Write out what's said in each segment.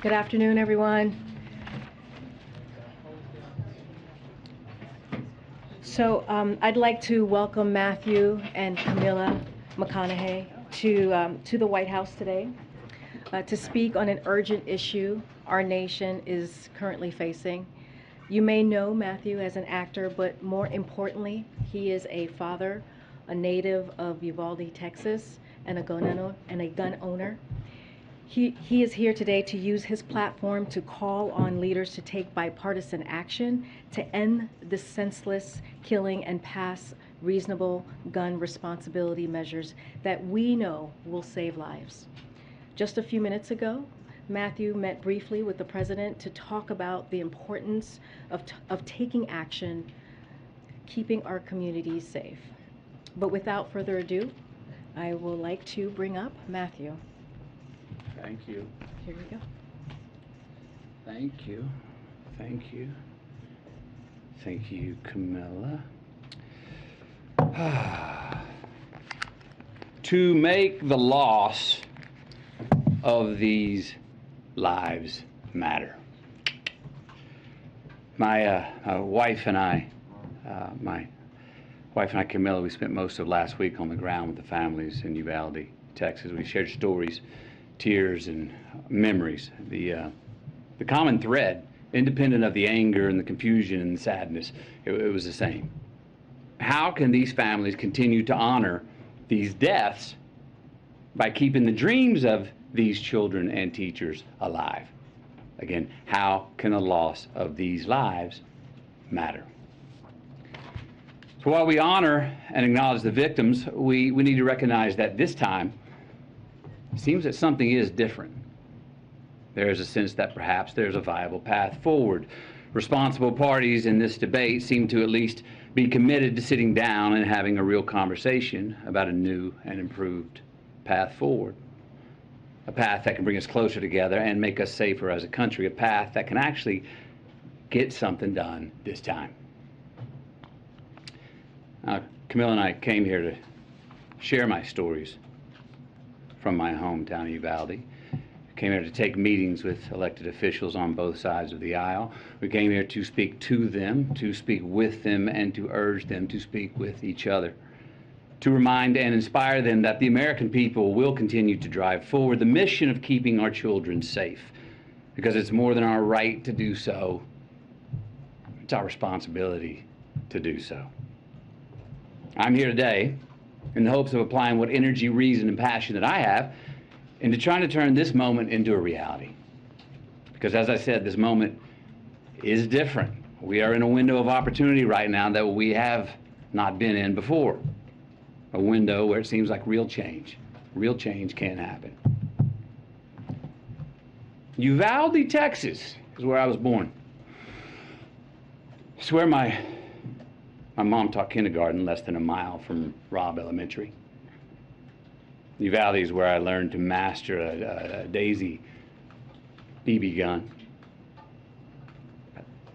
Good afternoon, everyone. So I'd like to welcome Matthew and Camilla McConaughey to the White House today to speak on an urgent issue our nation is currently facing. You may know Matthew as an actor, but more importantly, he is a father, a native of Uvalde, Texas, and a gun owner. He is here today to use his platform to call on leaders to take bipartisan action to end the senseless killing and pass reasonable gun responsibility measures that we know will save lives. Just a few minutes ago, Matthew met briefly with the president to talk about the importance of taking action, keeping our communities safe. But without further ado, I would like to bring up Matthew. Thank you. Here we go. Thank you. Thank you. Thank you, Camilla. To make the loss of these lives matter. My wife and I, Camilla, we spent most of last week on the ground with the families in Uvalde, Texas. We shared stories, tears, and memories. The common thread, independent of the anger and the confusion and the sadness, it was the same. How can these families continue to honor these deaths by keeping the dreams of these children and teachers alive? Again, how can the loss of these lives matter? So while we honor and acknowledge the victims, we need to recognize that this time, it seems that something is different. There is a sense that perhaps there's a viable path forward. Responsible parties in this debate seem to at least be committed to sitting down and having a real conversation about a new and improved path forward. A path that can bring us closer together and make us safer as a country. A path that can actually get something done this time. Camilla and I came here to share my stories from my hometown of Uvalde. We came here to take meetings with elected officials on both sides of the aisle. We came here to speak to them, to speak with them, and to urge them to speak with each other. To remind and inspire them that the American people will continue to drive forward the mission of keeping our children safe, because it's more than our right to do so, it's our responsibility to do so. I'm here today in the hopes of applying what energy, reason, and passion that I have into trying to turn this moment into a reality. Because as I said, this moment is different. We are in a window of opportunity right now that we have not been in before. A window where it seems like real change can happen. Uvalde, Texas is where I was born. It's where my mom taught kindergarten less than a mile from Robb Elementary. Uvalde is where I learned to master a Daisy BB gun.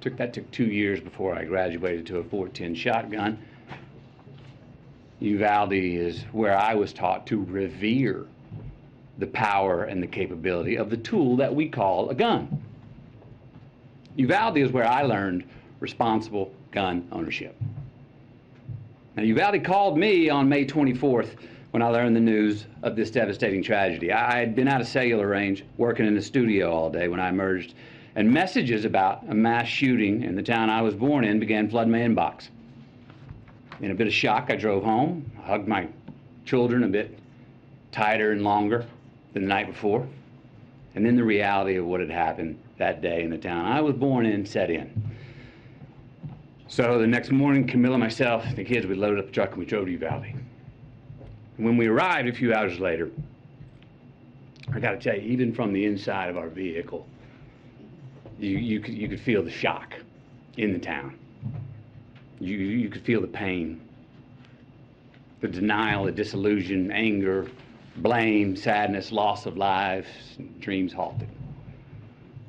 That took 2 years before I graduated to a .410 shotgun. Uvalde is where I was taught to revere the power and the capability of the tool that we call a gun. Uvalde is where I learned responsible gun ownership. Now, Uvalde called me on May 24th when I learned the news of this devastating tragedy. I had been out of cellular range, working in the studio all day when I emerged, and messages about a mass shooting in the town I was born in began flooding my inbox. In a bit of shock, I drove home, hugged my children a bit tighter and longer than the night before, and then the reality of what had happened that day in the town I was born in set in. So the next morning, Camilla, myself, and the kids, we loaded up the truck and we drove to Uvalde. And when we arrived a few hours later, I got to tell you, even from the inside of our vehicle, you could feel the shock in the town. You could feel the pain, the denial, the disillusion, anger, blame, sadness, loss of lives, dreams halted.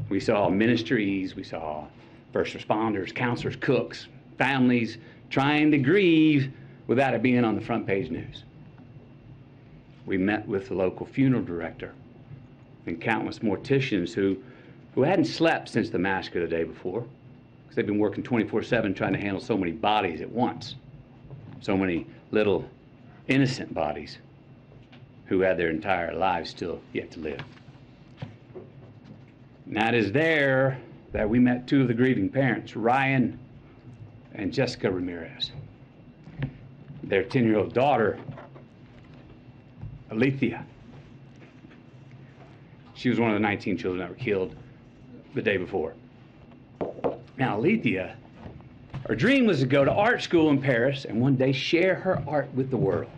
We saw ministries, we saw first responders, counselors, cooks, families trying to grieve without it being on the front page news. We met with the local funeral director and countless morticians who who hadn't slept since the massacre the day before, because they've been working 24/7 trying to handle so many bodies at once, so many little innocent bodies who had their entire lives still yet to live. And that is there that we met two of the grieving parents, Ryan and Jessica Ramirez. Their 10-year-old daughter, Alita. She was one of the 19 children that were killed the day before. Now, Alita, her dream was to go to art school in Paris and one day share her art with the world.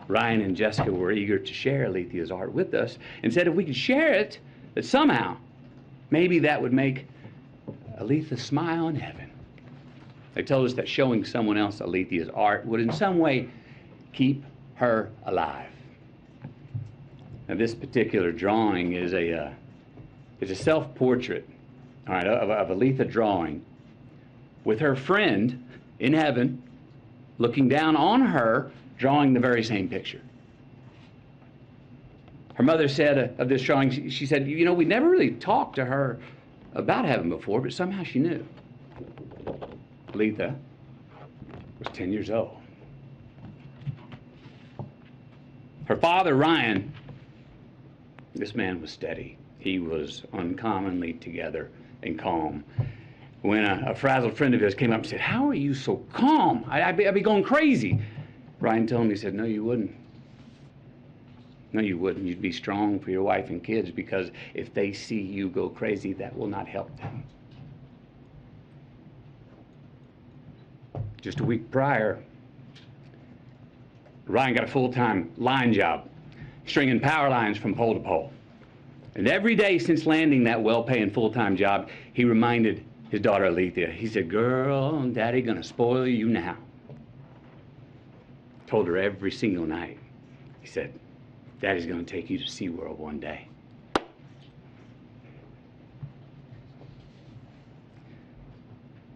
Ryan and Jessica were eager to share Alita's art with us and said if we could share it, that somehow, maybe that would make Alita smile in heaven. They told us that showing someone else Alita's art would in some way keep her alive. Now, this particular drawing is a self-portrait, all right, of Alita drawing with her friend in heaven looking down on her, drawing the very same picture. Her mother said of this drawing, she said, you know, we never really talked to her about heaven before, but somehow she knew. Alita was 10 years old. Her father, Ryan, this man was steady. He was uncommonly together and calm. When a frazzled friend of his came up and said, how are you so calm? I'd be going crazy. Ryan told him, he said, no, you wouldn't. No, you wouldn't. You'd be strong for your wife and kids, because if they see you go crazy, that will not help them. Just a week prior, Ryan got a full-time line job, stringing power lines from pole to pole. And every day since landing that well-paying full-time job, he reminded his daughter Alita, he said, girl, Daddy gonna spoil you now. Told her every single night. He said, Daddy's gonna take you to SeaWorld one day.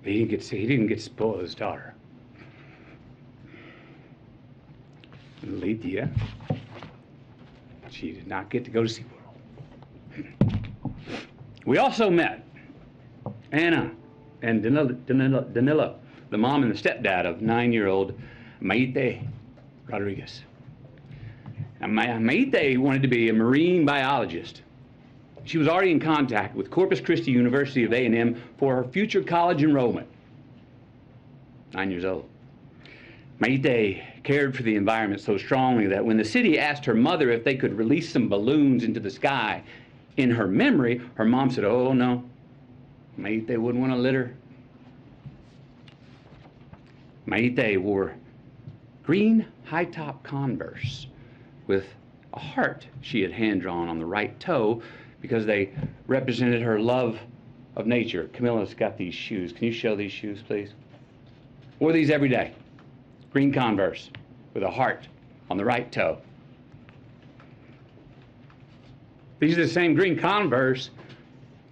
He didn't get to spoil his daughter. Alita, she did not get to go to SeaWorld. We also met Anna and Danilo, the mom and the stepdad of 9-year-old Maite Rodriguez. Now, Maite wanted to be a marine biologist. She was already in contact with Corpus Christi University of A&M for her future college enrollment. 9 years old. Maite cared for the environment so strongly that when the city asked her mother if they could release some balloons into the sky in her memory, her mom said, oh no, Maite wouldn't want to litter. Maite wore green high-top Converse with a heart she had hand-drawn on the right toe because they represented her love of nature. Camilla's got these shoes. Can you show these shoes, please? Wore these every day. Green Converse with a heart on the right toe. These are the same green Converse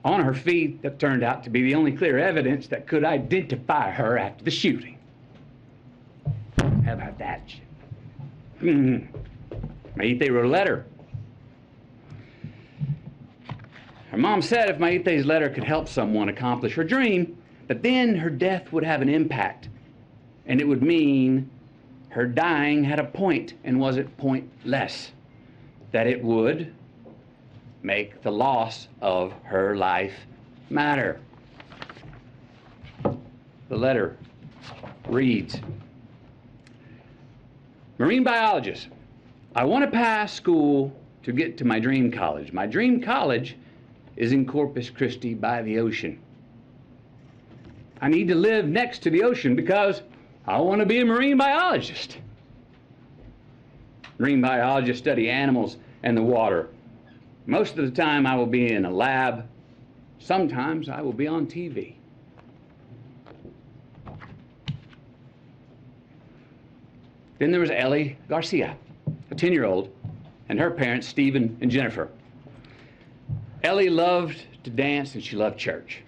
on her feet that turned out to be the only clear evidence that could identify her after the shooting. How about that? Maite wrote a letter. Her mom said if Maite's letter could help someone accomplish her dream, that then her death would have an impact. And it would mean her dying had a point and wasn't pointless. That it would make the loss of her life matter. The letter reads, Marine biologist, I want to pass school to get to my dream college. My dream college is in Corpus Christi by the ocean. I need to live next to the ocean because I want to be a marine biologist. Marine biologists study animals and the water. Most of the time I will be in a lab. Sometimes I will be on TV. Then there was Ellie Garcia, a 10-year-old, and her parents, Stephen and Jennifer. Ellie loved to dance and she loved church.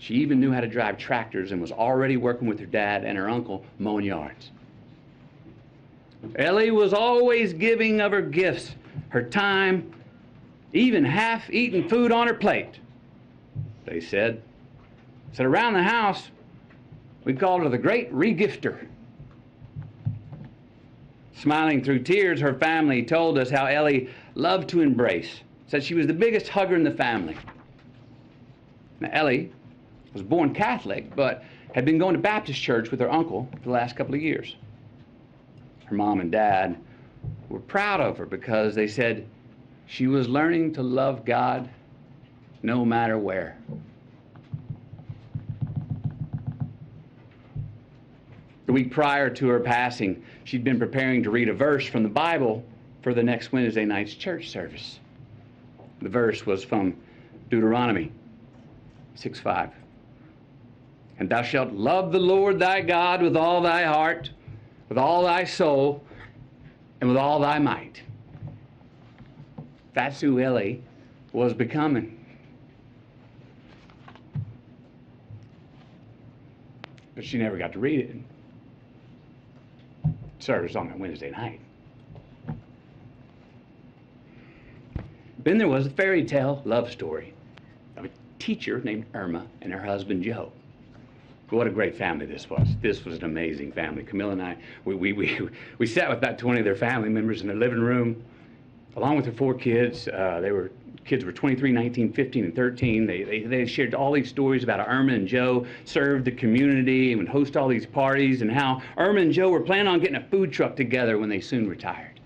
She even knew how to drive tractors and was already working with her dad and her uncle mowing yards. Ellie was always giving of her gifts, her time, even half-eaten food on her plate, they said. Said around the house, we called her the Great Regifter. Smiling through tears, her family told us how Ellie loved to embrace. Said she was the biggest hugger in the family. Now, Ellie was born Catholic, but had been going to Baptist church with her uncle for the last couple of years. Her mom and dad were proud of her because they said she was learning to love God no matter where. The week prior to her passing, she'd been preparing to read a verse from the Bible for the next Wednesday night's church service. The verse was from Deuteronomy 6:5. And thou shalt love the Lord thy God with all thy heart, with all thy soul, and with all thy might. That's who Ellie was becoming. But she never got to read it. Service on that Wednesday night. Then there was a fairy tale love story of a teacher named Irma and her husband Joe. What a great family this was. This was an amazing family. Camilla and I, we sat with about 20 of their family members in their living room, along with their 4 kids. Kids were 23, 19, 15, and 13. They shared all these stories about how Irma and Joe served the community and would host all these parties, and how Irma and Joe were planning on getting a food truck together when they soon retired.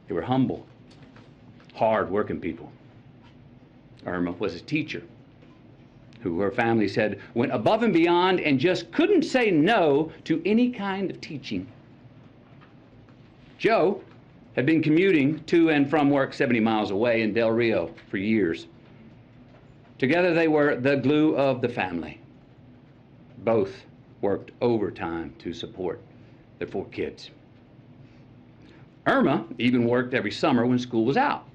They were humble, hard-working people. Irma was a teacher who her family said went above and beyond and just couldn't say no to any kind of teaching. Joe had been commuting to and from work 70 miles away in Del Rio for years. Together they were the glue of the family. Both worked overtime to support their 4 kids. Irma even worked every summer when school was out.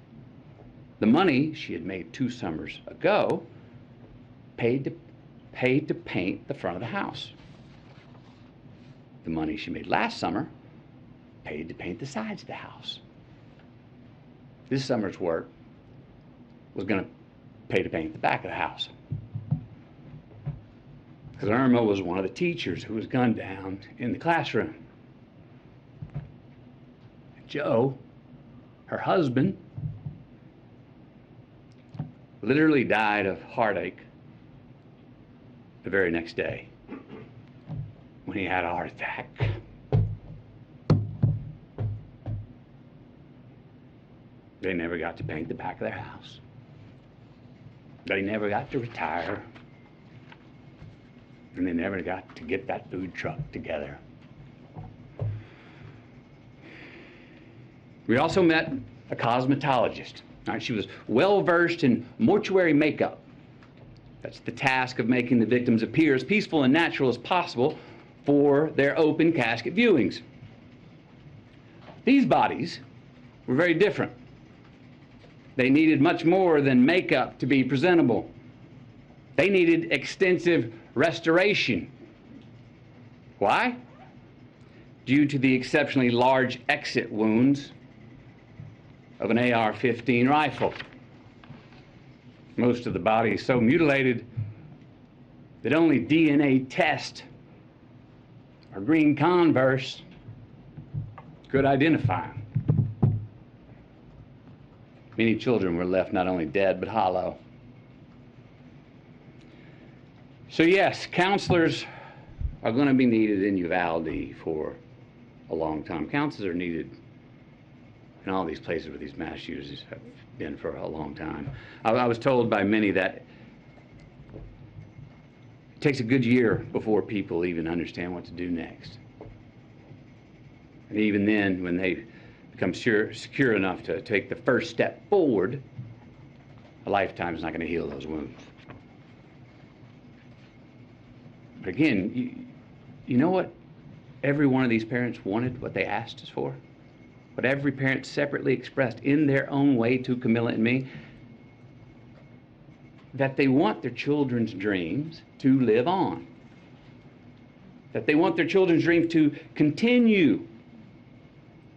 The money she had made 2 summers ago paid to paint the front of the house. The money she made last summer paid to paint the sides of the house. This summer's work was going to pay to paint the back of the house. Because Irma was one of the teachers who was gunned down in the classroom. Joe, her husband, literally died of heartache the very next day when he had a heart attack. They never got to paint the back of their house. They never got to retire. And they never got to get that food truck together. We also met a cosmetologist. She was well-versed in mortuary makeup. That's the task of making the victims appear as peaceful and natural as possible for their open casket viewings. These bodies were very different. They needed much more than makeup to be presentable. They needed extensive restoration. Why? Due to the exceptionally large exit wounds of an AR-15 rifle. Most of the body is so mutilated that only DNA test or green Converse could identify them. Many children were left not only dead, but hollow. So yes, counselors are going to be needed in Uvalde for a long time. Counselors are needed in all these places where these mass shooters have been for a long time. I was told by many that it takes a good year before people even understand what to do next. And even then, when they become secure enough to take the first step forward, a lifetime is not going to heal those wounds. But again, you know what every one of these parents wanted, what they asked us for? What every parent separately expressed in their own way to Camilla and me? That they want their children's dreams to live on. That they want their children's dreams to continue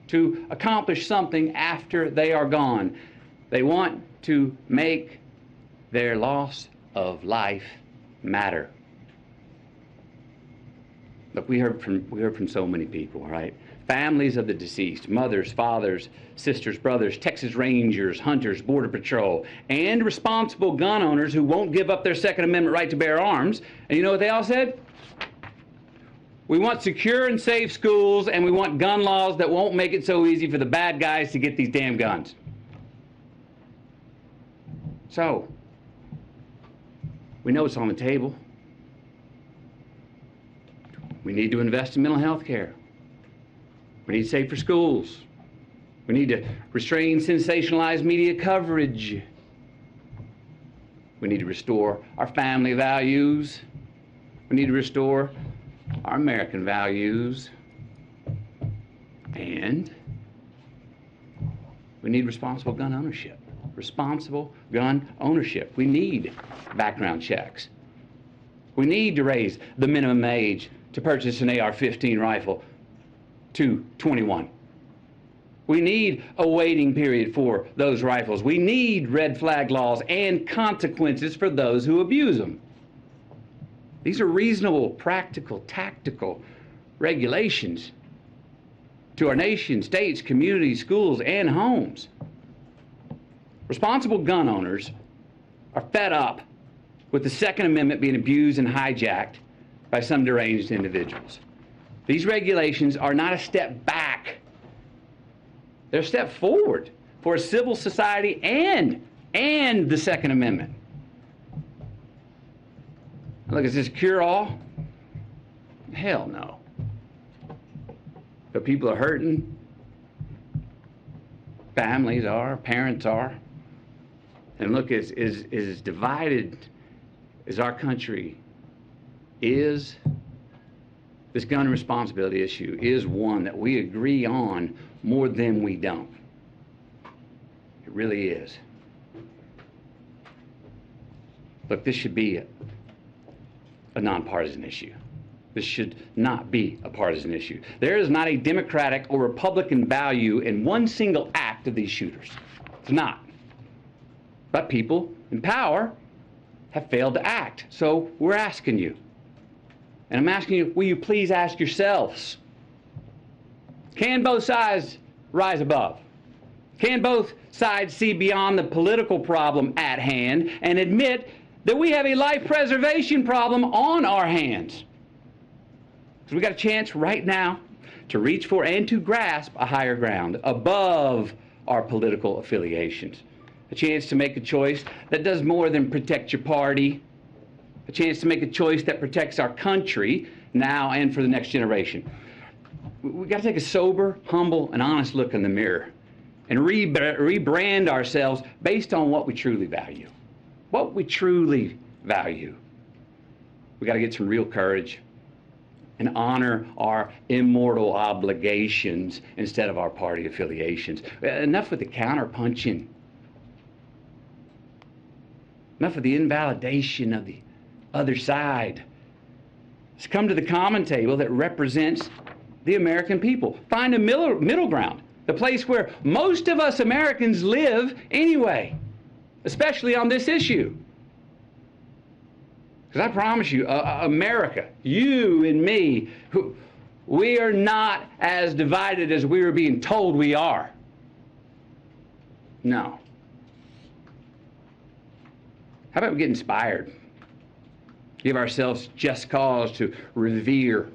to accomplish something after they are gone. They want to make their loss of life matter. Look, we heard from so many people, right? Families of the deceased, mothers, fathers, sisters, brothers, Texas Rangers, hunters, Border Patrol, and responsible gun owners who won't give up their Second Amendment right to bear arms. And you know what they all said? We want secure and safe schools, and we want gun laws that won't make it so easy for the bad guys to get these damn guns. So, we know it's on the table. We need to invest in mental health care. We need safer schools. We need to restrain sensationalized media coverage. We need to restore our family values. We need to restore our American values. And we need responsible gun ownership. Responsible gun ownership. We need background checks. We need to raise the minimum age to purchase an AR-15 rifle to 21. We need a waiting period for those rifles. We need red flag laws and consequences for those who abuse them. These are reasonable, practical, tactical regulations to our nation, states, communities, schools, and homes. Responsible gun owners are fed up with the Second Amendment being abused and hijacked by some deranged individuals. These regulations are not a step back. They're a step forward for a civil society and the Second Amendment. Look, is this cure-all? Hell no. But people are hurting. Families are, parents are. And look, as divided as our country is, this gun responsibility issue is one that we agree on more than we don't. It really is. Look, this should be a nonpartisan issue. This should not be a partisan issue. There is not a Democratic or Republican value in one single act of these shooters. It's not. But people in power have failed to act. So we're asking you. And I'm asking you, will you please ask yourselves, can both sides rise above? Can both sides see beyond the political problem at hand and admit that we have a life preservation problem on our hands? Because we got a chance right now to reach for and to grasp a higher ground above our political affiliations. A chance to make a choice that does more than protect your party. A chance to make a choice that protects our country now and for the next generation. We got to take a sober, humble, and honest look in the mirror and rebrand ourselves based on what we truly value. What we truly value. We got to get some real courage and honor our immortal obligations instead of our party affiliations. Enough with the counterpunching. Enough of the invalidation of the other side. Let's come to the common table that represents the American people. Find a middle ground, the place where most of us Americans live anyway, especially on this issue. Because I promise you, America, you and me, we are not as divided as we are being told we are. No. How about we get inspired? Give ourselves just cause to revere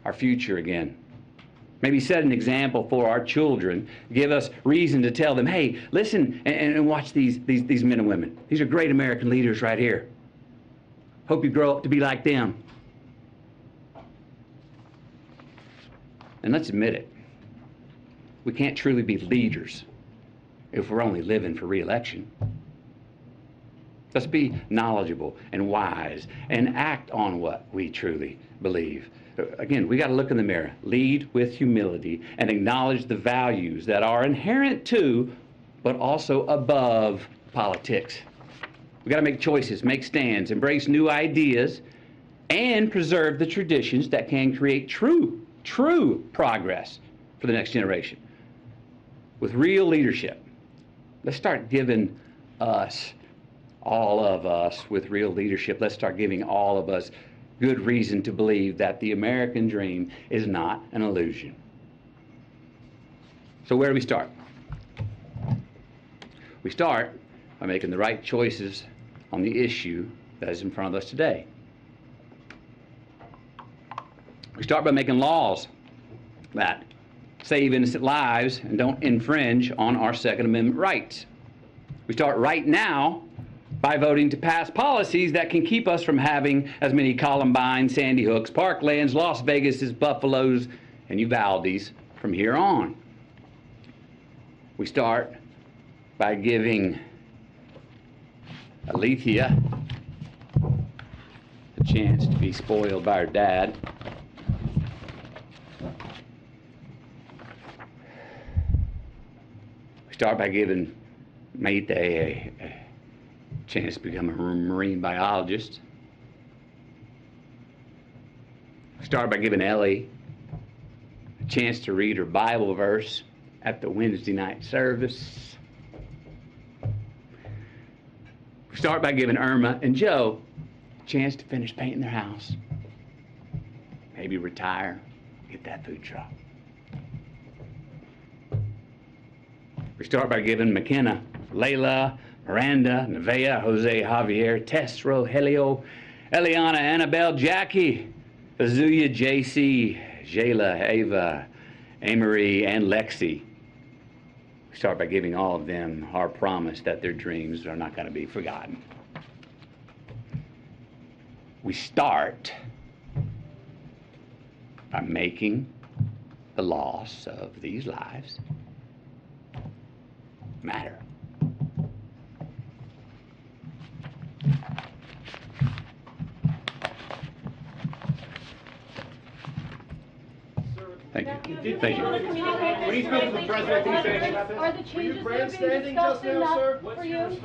our future again. Maybe set an example for our children. Give us reason to tell them, hey, listen and watch these men and women. These are great American leaders right here. Hope you grow up to be like them. And let's admit it. We can't truly be leaders if we're only living for re-election. Let's be knowledgeable and wise and act on what we truly believe. Again, we got to look in the mirror, lead with humility, and acknowledge the values that are inherent to, but also above politics. We got to make choices, make stands, embrace new ideas, and preserve the traditions that can create true progress for the next generation. With real leadership, Let's start giving us, all of us with real leadership, let's start giving all of us good reason to believe that the American dream is not an illusion. So where do we start? We start by making the right choices on the issue that is in front of us today. We start by making laws that save innocent lives and don't infringe on our Second Amendment rights. We start right now by voting to pass policies that can keep us from having as many Columbine, Sandy Hooks, Parklands, Las Vegas, Buffaloes, and Uvaldes from here on. We start by giving Alita a chance to be spoiled by her dad. We start by giving Mayte a chance to become a marine biologist. We start by giving Ellie a chance to read her Bible verse at the Wednesday night service. We start by giving Irma and Joe a chance to finish painting their house. Maybe retire, get that food truck. We start by giving McKenna, Layla, Miranda, Nevaeh, Jose, Javier, Tess, Rogelio, Eliana, Annabelle, Jackie, Azuya, JC, Jayla, Ava, Amory, and Lexi. We start by giving all of them our promise that their dreams are not going to be forgotten. We start by making the loss of these lives matter. Thank you. Thank you. When you spoke to the president, did he say anything about this? Are the changes that are being grandstanding discussed just now, enough sir? for you?